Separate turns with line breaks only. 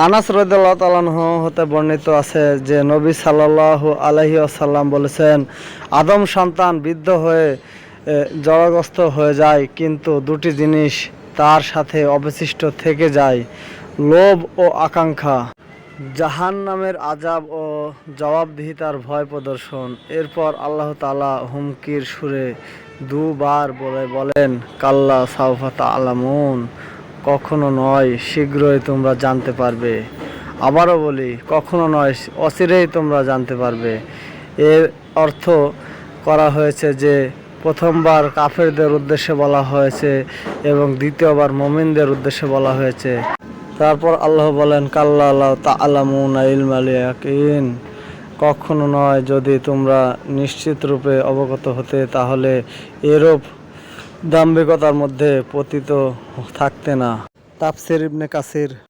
আনাস রাদিয়াল্লাহু তাআলা আনহু হতে বর্ণিত আছে যে নবী সাল্লাল্লাহু আলাইহি ওয়াসাল্লাম বলেছেন, আদম সন্তান বৃদ্ধ হয়ে জড়গ্রস্ত হয়ে যায়, কিন্তু দুটি জিনিস তার সাথে অবশিষ্ট থেকে যায়: লোভ ও আকাঙ্ক্ষা। জাহান্নামের আযাব ও জবাবদিহিতার ভয় প্রদর্শন। এরপর আল্লাহ তাআলা হুমকির সুরে দুবার বলেন, কাল্লা সাউফা তা'লামুন, কখনো নয়, শীঘ্রই তোমরা জানতে পারবে। আবারও বলি, কখনো নয়, অচিরেই তোমরা জানতে পারবে। এর অর্থ করা হয়েছে যে প্রথমবার কাফেরদের উদ্দেশ্যে বলা হয়েছে এবং দ্বিতীয়বার মুমিনদের উদ্দেশ্যে বলা হয়েছে। তারপর আল্লাহ বলেন, কাল্লা লাউ তা'লামুনা ইলমাল ইয়াকিন, কখনো নয়, যদি তোমরা নিশ্চিত রূপে অবগত হতে তাহলে এরূপ দাম্ভিকতার মধ্যে পতিত থাকতে না। তাফসীর ইবনে কাসির।